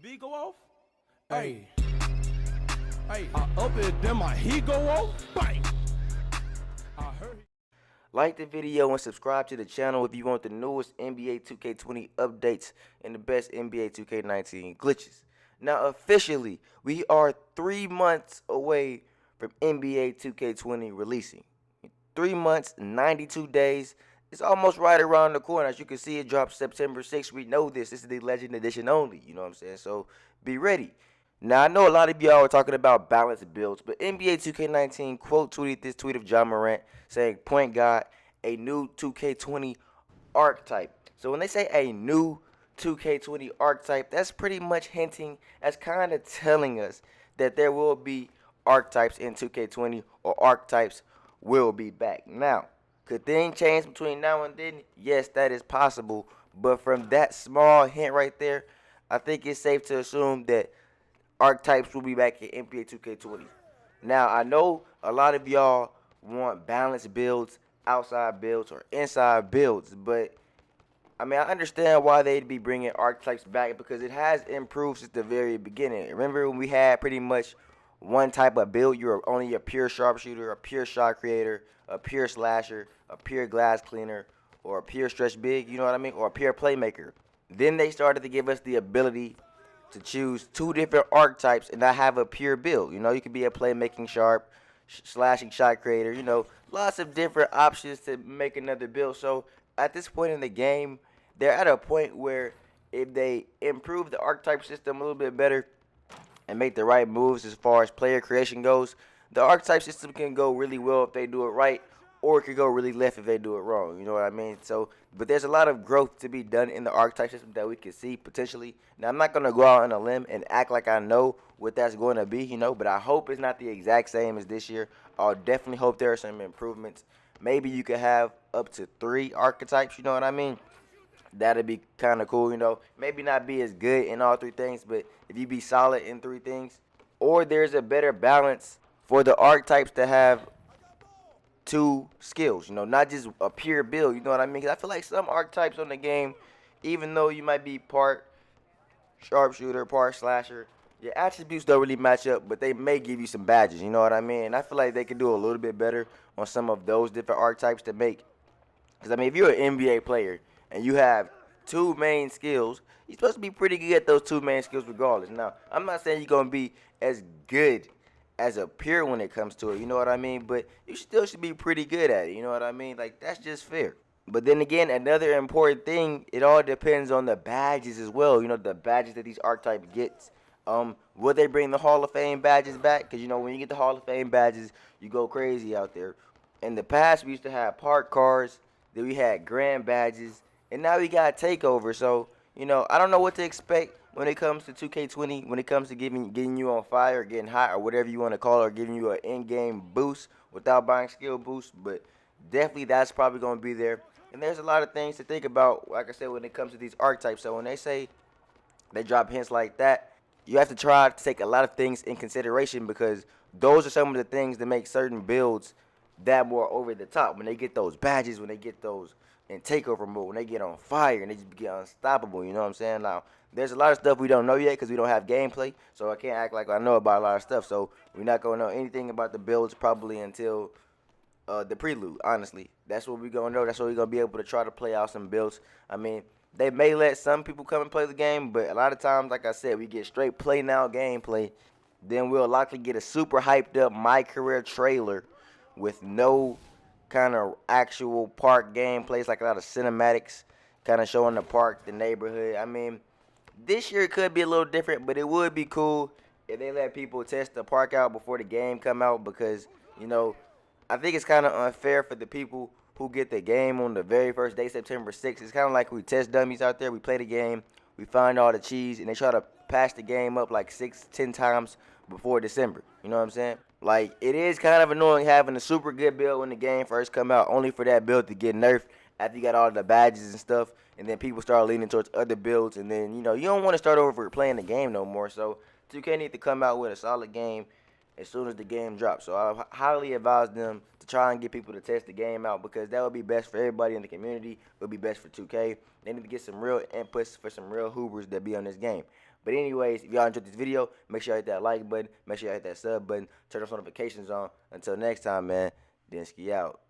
beat go off? Hey, I up it, then my heat go off? Bang! I heard. Like the video and subscribe to the channel if you want the newest NBA 2K20 updates and the best NBA 2K19 glitches. Now officially, we are 3 months away from NBA 2K20 releasing. 3 months, 92 days. It's almost right around the corner. As you can see, it drops September 6th. We know this. This is the Legend Edition only. You know what I'm saying? So be ready. Now, I know a lot of y'all are talking about balanced builds, but NBA 2K19 quote tweeted this tweet of John Morant saying, point guard, a new 2K20 archetype. So when they say a new 2K20 archetype, that's pretty much hinting, that's kind of telling us that there will be archetypes in 2K20 or archetypes will be back. Now, could things change between now and then? Yes, that is possible. But from that small hint right there, I think it's safe to assume that archetypes will be back in NBA 2K20. Now, I know a lot of y'all want balanced builds, outside builds, or inside builds, but I mean, I understand why they'd be bringing archetypes back because it has improved since the very beginning. Remember when we had pretty much one type of build? You were only a pure sharpshooter, a pure shot creator, a pure slasher, a pure glass cleaner, or a pure stretch big, you know what I mean? Or a pure playmaker. Then they started to give us the ability to choose two different archetypes and not have a pure build. You know, you could be a playmaking sharp, slashing shot creator, you know, lots of different options to make another build. So at this point in the game, they're at a point where if they improve the archetype system a little bit better and make the right moves as far as player creation goes, the archetype system can go really well if they do it right, or it could go really left if they do it wrong. You know what I mean? So, but there's a lot of growth to be done in the archetype system that we can see potentially. Now, I'm not going to go out on a limb and act like I know what that's going to be, you know, but I hope it's not the exact same as this year. I'll definitely hope there are some improvements. Maybe you could have up to 3 archetypes, you know what I mean? That'd be kind of cool, you know. Maybe not be as good in all 3 things, but if you be solid in 3 things. Or there's a better balance for the archetypes to have 2 skills, you know, not just a pure build, you know what I mean? Because I feel like some archetypes on the game, even though you might be part sharpshooter, part slasher, your attributes don't really match up, but they may give you some badges, you know what I mean? And I feel like they could do a little bit better on some of those different archetypes to make. Because, I mean, if you're an NBA player and you have 2 main skills, you're supposed to be pretty good at those 2 main skills regardless. Now, I'm not saying you're going to be as good as a pure when it comes to it, you know what I mean? But you still should be pretty good at it, you know what I mean? Like, that's just fair. But then again, another important thing, it all depends on the badges as well, you know, the badges that these archetypes get. Will they bring the Hall of Fame badges back? Because, you know, when you get the Hall of Fame badges, you go crazy out there. In the past, we used to have park cars, then we had grand badges, and now we got takeover. So, you know, I don't know what to expect when it comes to 2K20, when it comes to getting you on fire, getting hot, or whatever you want to call it, or giving you an in-game boost without buying skill boost. But definitely that's probably going to be there. And there's a lot of things to think about, like I said, when it comes to these archetypes. So when they say they drop hints like that, you have to try to take a lot of things in consideration because those are some of the things that make certain builds that more over the top. When they get those badges, when they get those in takeover mode, when they get on fire and they just get unstoppable, you know what I'm saying? Now, there's a lot of stuff we don't know yet because we don't have gameplay, so I can't act like I know about a lot of stuff. So we're not going to know anything about the builds probably until the prelude, honestly. That's what we're going to know. That's what we're going to be able to try to play out some builds. I mean, they may let some people come and play the game, but a lot of times, like I said, we get straight play now gameplay. Then we'll likely get a super hyped up My Career trailer with no kind of actual park gameplay. It's like a lot of cinematics kind of showing the park, the neighborhood. I mean, this year it could be a little different, but it would be cool if they let people test the park out before the game come out because, you know, I think it's kind of unfair for the people who get the game on the very first day, September 6th. It's kind of like we test dummies out there. We play the game, we find all the cheese, and they try to patch the game up like 6-10 times before December. You know what I'm saying? Like, it is kind of annoying having a super good build when the game first come out, only for that build to get nerfed after you got all the badges and stuff, and then people start leaning towards other builds, and then, you know, you don't want to start over playing the game no more. So 2K need to come out with a solid game as soon as the game drops. So I highly advise them to try and get people to test the game out, because that would be best for everybody in the community. It would be best for 2K. They need to get some real inputs for some real hoopers that be on this game. But anyways, if y'all enjoyed this video, make sure you hit that like button, make sure you hit that sub button, turn those notifications on. Until next time, man, Denski out.